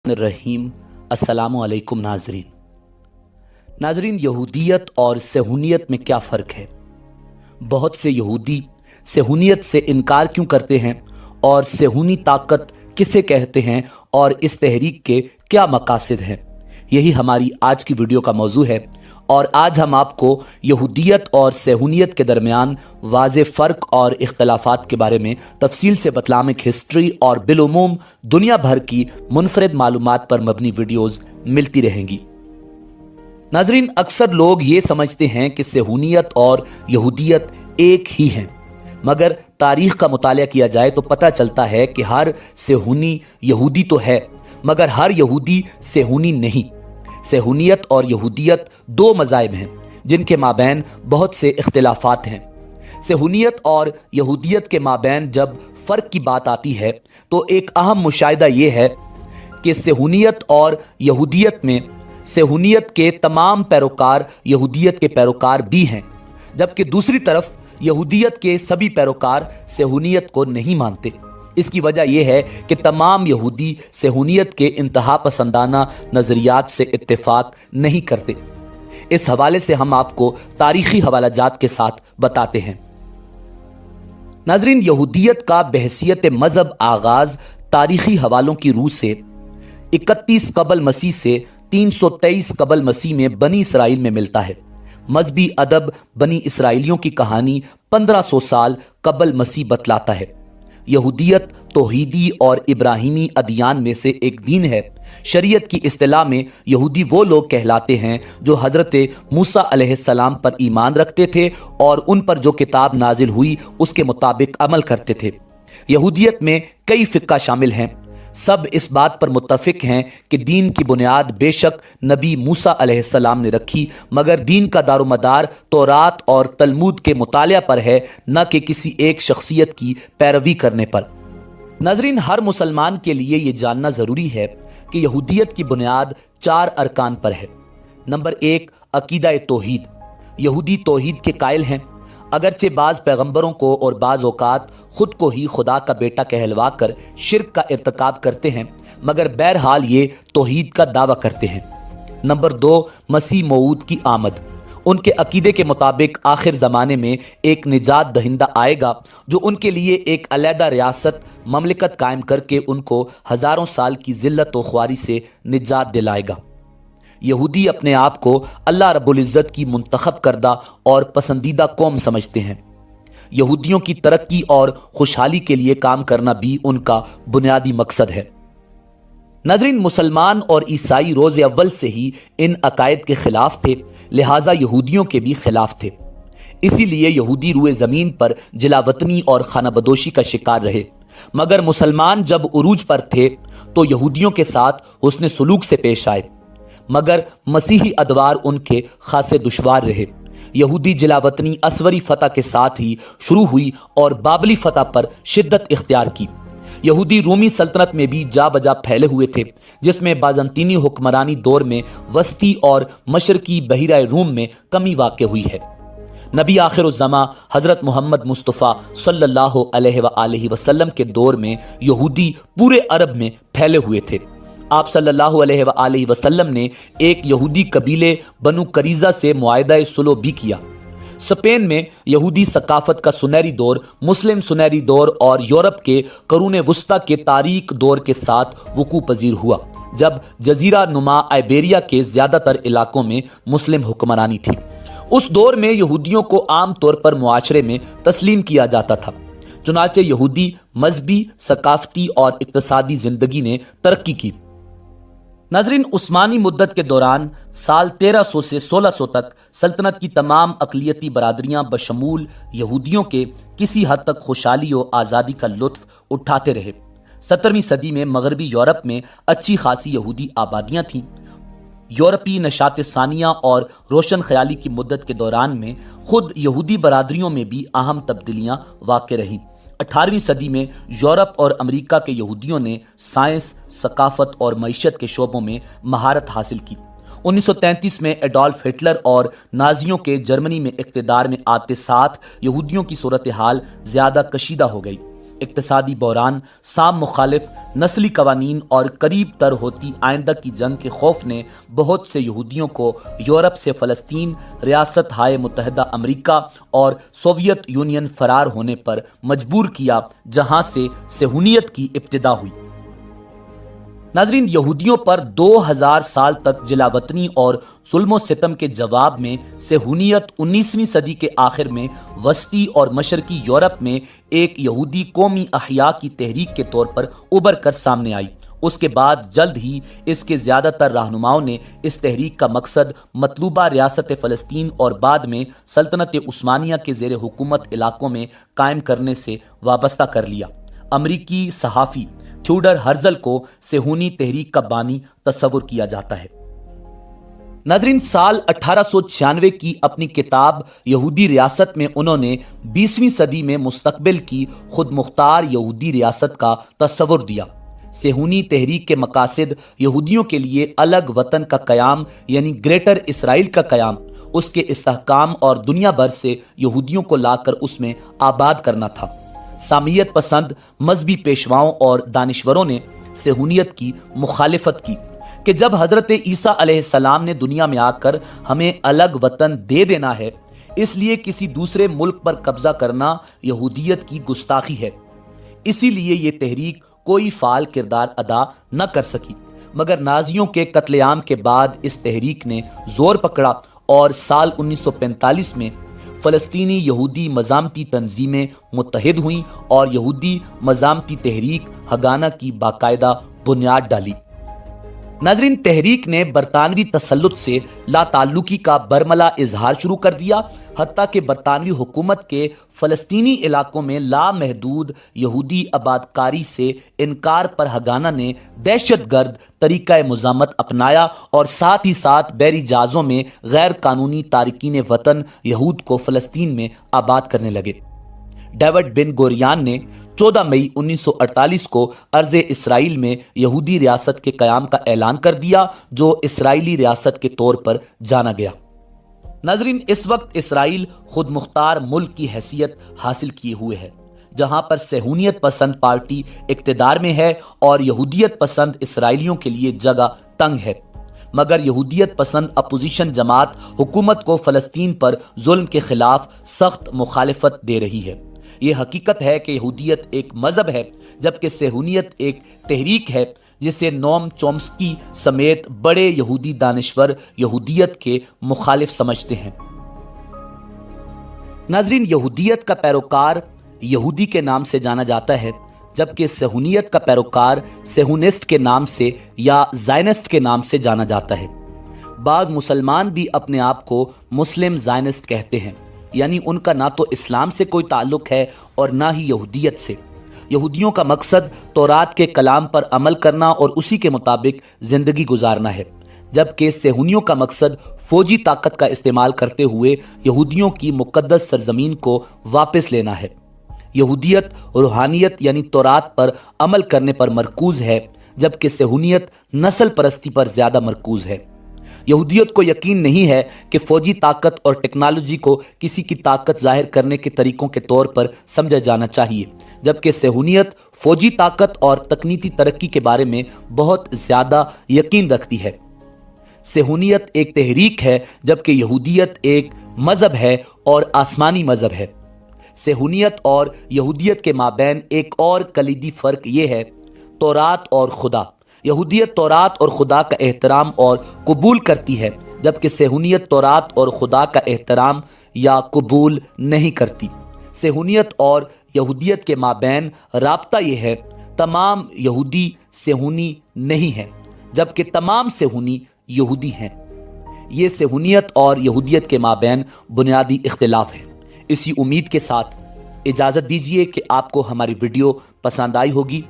रहीम अस्सलामु अलैकुम नाजरीन, यहूदियत और सेहूनियत में क्या फ़र्क है? बहुत से यहूदी सेहूनियत से इनकार क्यों करते हैं और सेहूनी ताकत किसे कहते हैं और इस तहरीक के क्या मकासद हैं? यही हमारी आज की वीडियो का मौजू है और आज हम आपको यहूदियत और सेहूनियत के दरमियान वाज़े फ़र्क और इख्तलाफात के बारे में तफसील से इस्लामिक हिस्ट्री और बिलुमूम दुनिया भर की मुनफरिद मालूमात पर मबनी वीडियोज़ मिलती रहेंगी। नाजरीन, अक्सर लोग ये समझते हैं कि सेहूनियत और यहूदियत एक ही हैं, मगर तारीख़ का मुतालिया किया जाए तो पता चलता है कि हर सेहूनी यहूदी तो है, मगर हर यहूदी सेहूनी नहीं। सेहूनियत और यहूदियत दो मज़ाहिब हैं जिनके माबैन बहुत से इख्तिलाफात हैं। सेहूनियत और यहूदियत के माबैन जब फ़र्क की बात आती है तो एक अहम मुशाहिदा ये है कि सेहूनियत और यहूदियत में सेहूनियत के तमाम पैरोकार यहूदियत के पैरोकार भी हैं, जबकि दूसरी तरफ यहूदियत के सभी पैरोकार सेहूनियत को नहीं मानते। इसकी वजह यह है कि तमाम यहूदी सेहूनियत के इंतहा पसंदाना नज़रियात से इत्तेफाक नहीं करते। इस हवाले से हम आपको तारीखी हवालाजात के साथ बताते हैं। नाजरीन, यहूदियत का बहसियत मज़हब आगाज़ तारीखी हवालों की रूह से 31 कबल मसीह से 323 कबल मसीह में बनी इसराइल में मिलता है। मजहबी अदब बनी इसराइलियों की कहानी 1500 साल कबल मसीह बतलाता है। यहूदियत तौहीदी और इब्राहिमी अदियान में से एक दीन है। शरीयत की इस्तिलाह में यहूदी वो लोग कहलाते हैं जो हज़रत मूसा अलैहिस्सलाम पर ईमान रखते थे और उन पर जो किताब नाजिल हुई उसके मुताबिक अमल करते थे। यहूदियत में कई फ़िक्का शामिल हैं। सब इस बात पर मुत्तफिक हैं कि दीन की बुनियाद बेशक नबी मूसा अलैहिस्सलाम ने रखी, मगर दीन का दारोमदार तौरात और तलमूद के मुतालिया पर है, न कि किसी एक शख्सियत की पैरवी करने पर। नाज़रीन, हर मुसलमान के लिए ये जानना ज़रूरी है कि यहूदियत की बुनियाद 4 अरकान पर है। नंबर 1, अकीदा तौहीद। यहूदी तौहीद के कायल हैं। अगरचे बाज़ पैगंबरों को और बाज़ औकात ख़ुद को ही खुदा का बेटा कहलवा कर शिर्क का इर्तिकाब करते हैं, मगर बहरहाल ये तौहीद का दावा करते हैं। नंबर 2, मसीह मऊद की आमद। उनके अकीदे के मुताबिक आखिर ज़माने में एक निजात दहिंदा आएगा जो उनके लिए एक अलहदा रियासत ममलिकत कायम करके उनको हज़ारों साल की ज़िल्लत व ख्वारी से निजात दिलाएगा। यहूदी अपने आप को अल्लाह रब्बुल इज़्ज़त की मुंतखब करदा और पसंदीदा कौम समझते हैं। यहूदियों की तरक्की और खुशहाली के लिए काम करना भी उनका बुनियादी मकसद है। नाज़रीन, मुसलमान और ईसाई रोज़े अव्वल से ही इन अकायद के ख़िलाफ़ थे, लिहाजा यहूदियों के भी ख़िलाफ़ थे। इसीलिए यहूदी रुए ज़मीन पर जिलावतनी और खानाबदोशी का शिकार रहे, मगर मुसलमान जब उरूज पर थे तो यहूदियों के साथ हुस्न सलूक से पेश आए, मगर मसीही अदवार उनके खासे दुश्वार रहे। यहूदी जिलावतनी असवरी फतह के साथ ही शुरू हुई और बाबली फतह पर शिद्दत इख्तियार की। यहूदी रूमी सल्तनत में भी जा बजा फैले हुए थे, जिसमें बाज़ंतीनी हुक्मरानी दौर में वस्ती और मशरकी बहिरा रूम में कमी वाक़ हुई है। नबी आखिरुज़्ज़मा हज़रत मोहम्मद मुस्तफ़ा सल्लल्लाहु अलैहि वसल्लम के दौर में यहूदी पूरे अरब में फैले हुए थे। आप सल्लल्लाहु अलैहि वसल्लम ने एक यहूदी कबीले बनु करीज़ा से मुआहदा सुलह भी किया। स्पेन में यहूदी सकाफत का सुनहरी दौर मुस्लिम सुनहरी दौर और यूरोप के करून वस्ता के तारीक दौर के साथ वकू पजीर हुआ, जब जजीरा नुमा आइबेरिया के ज़्यादातर इलाकों में मुस्लिम हुक्मरानी थी। उस दौर में यहूदियों को आम तौर पर मुआशरे में तस्लीम किया जाता था। चुनाचे यहूदी मजहबी, सकाफती और इक्तसादी ज़िंदगी ने तरक्की की। नाज़रीन, उस्मानी मुद्दत के दौरान साल 1300 से 1600 तक सल्तनत की तमाम अक़लियती बरादरियाँ बशमूल यहूदियों के किसी हद तक खुशहाली और आज़ादी का लुत्फ़ उठाते रहे। 17वीं सदी में मगरबी यूरोप में अच्छी खासी यहूदी आबादियाँ थीं। यूरोपी नशात सानिया और रोशन ख्याली की मुद्दत के दौरान में खुद यहूदी बरादरियों में भी अहम तब्दीलियाँ वाक़ रहीं। 18वीं सदी में यूरोप और अमेरिका के यहूदियों ने साइंस, सकाफत और मईशत के शोबों में महारत हासिल की। 1933 में एडोल्फ हिटलर और नाजियों के जर्मनी में इक़्तिदार में आते साथ यहूदियों की सूरत हाल ज़्यादा कशीदा हो गई। اقتصادی بحران، سام مخالف نسلی قوانین اور قریب تر ہوتی آئندہ کی جنگ کے خوف نے بہت سے یہودیوں کو یورپ سے فلسطین، ریاست ہائے متحدہ امریکہ اور سوویت یونین فرار ہونے پر مجبور کیا، جہاں سے صہیونیت کی ابتدا ہوئی۔ ناظرین، یہودیوں پر 2000 سال تک جلا وطنی اور ظلم و ستم کے جواب میں صہیونیت 19ویں صدی کے آخر میں وسطی اور مشرقی یورپ میں ایک یہودی قومی احیاء کی تحریک کے طور پر ابھر کر سامنے آئی۔ اس کے بعد جلد ہی اس کے زیادہ تر رہنماؤں نے اس تحریک کا مقصد مطلوبہ ریاست فلسطین اور بعد میں سلطنت عثمانیہ کے زیر حکومت علاقوں میں قائم کرنے سے وابستہ کر لیا۔ امریکی صحافی تھیوڈر ہرزل کو صہیونی تحریک کا بانی تصور کیا جاتا ہے۔ ناظرین، سال 1896 کی اپنی کتاب یہودی ریاست میں انہوں نے 20ویں صدی میں مستقبل کی خود مختار یہودی ریاست کا تصور دیا۔ صہیونی تحریک کے مقاصد یہودیوں کے لیے الگ وطن کا قیام یعنی گریٹر اسرائیل کا قیام، اس کے استحکام اور دنیا بھر سے یہودیوں کو لا کر اس میں آباد کرنا تھا۔ سامیت پسند مذہبی پیشواؤں اور دانشوروں نے صہیونیت کی مخالفت کی کہ جب حضرت عیسیٰ علیہ السلام نے دنیا میں آ کر ہمیں الگ وطن دے دینا ہے، اس لیے کسی دوسرے ملک پر قبضہ کرنا یہودیت کی گستاخی ہے۔ اسی لیے یہ تحریک کوئی فعال کردار ادا نہ کر سکی، مگر نازیوں کے قتل عام کے بعد اس تحریک نے زور پکڑا اور سال 1945 میں فلسطینی یہودی مزامتی تنظیمیں متحد ہوئیں اور یہودی مزامتی تحریک ہگانہ کی باقاعدہ بنیاد ڈالی۔ ناظرین، تحریک نے برطانوی تسلط سے لا تعلقی کا برملا اظہار شروع کر دیا، حتیٰ کہ برطانوی حکومت کے فلسطینی علاقوں میں لامحدود یہودی آباد کاری سے انکار پر ہگانہ نے دہشت گرد طریقہ مزاحمت اپنایا اور ساتھ ہی ساتھ بحری جہازوں میں غیر قانونی تارکین وطن یہود کو فلسطین میں آباد کرنے لگے۔ ڈیوڈ بن گوریان نے 14 مئی 1948 کو ارض اسرائیل میں یہودی ریاست کے قیام کا اعلان کر دیا، جو اسرائیلی ریاست کے طور پر جانا گیا۔ ناظرین، اس وقت اسرائیل خود مختار ملک کی حیثیت حاصل کیے ہوئے ہے، جہاں پر صہیونیت پسند پارٹی اقتدار میں ہے اور یہودیت پسند اسرائیلیوں کے لیے جگہ تنگ ہے، مگر یہودیت پسند اپوزیشن جماعت حکومت کو فلسطین پر ظلم کے خلاف سخت مخالفت دے رہی ہے۔ یہ حقیقت ہے کہ یہودیت ایک مذہب ہے، جبکہ صہیونیت ایک تحریک ہے جسے نوم چومسکی سمیت بڑے یہودی دانشور یہودیت کے مخالف سمجھتے ہیں۔ ناظرین، یہودیت کا پیروکار یہودی کے نام سے جانا جاتا ہے، جبکہ صہیونیت کا پیروکار صہیونسٹ کے نام سے یا زائنسٹ کے نام سے جانا جاتا ہے۔ بعض مسلمان بھی اپنے آپ کو مسلم زائنسٹ کہتے ہیں، یعنی ان کا نہ تو اسلام سے کوئی تعلق ہے اور نہ ہی یہودیت سے۔ یہودیوں کا مقصد تورات کے کلام پر عمل کرنا اور اسی کے مطابق زندگی گزارنا ہے، جبکہ صہیونیوں کا مقصد فوجی طاقت کا استعمال کرتے ہوئے یہودیوں کی مقدس سرزمین کو واپس لینا ہے۔ یہودیت روحانیت یعنی تورات پر عمل کرنے پر مرکوز ہے، جبکہ صہیونیت نسل پرستی پر زیادہ مرکوز ہے۔ یہودیت کو یقین نہیں ہے کہ فوجی طاقت اور ٹیکنالوجی کو کسی کی طاقت ظاہر کرنے کے طریقوں کے طور پر سمجھا جانا چاہیے، جبکہ صہیونیت فوجی طاقت اور تکنیکی ترقی کے بارے میں بہت زیادہ یقین رکھتی ہے۔ صہیونیت ایک تحریک ہے، جبکہ یہودیت ایک مذہب ہے اور آسمانی مذہب ہے۔ صہیونیت اور یہودیت کے مابین ایک اور کلیدی فرق یہ ہے، تورات اور خدا۔ یہودیت تورات اور خدا کا احترام اور قبول کرتی ہے، جبکہ صہیونیت تورات اور خدا کا احترام یا قبول نہیں کرتی۔ صہیونیت اور یہودیت کے مابین رابطہ یہ ہے، تمام یہودی صہیونی نہیں ہیں، جبکہ تمام صہیونی یہودی ہیں۔ یہ صہیونیت اور یہودیت کے مابین بنیادی اختلاف ہے۔ اسی امید کے ساتھ اجازت دیجیے کہ آپ کو ہماری ویڈیو پسند آئی ہوگی۔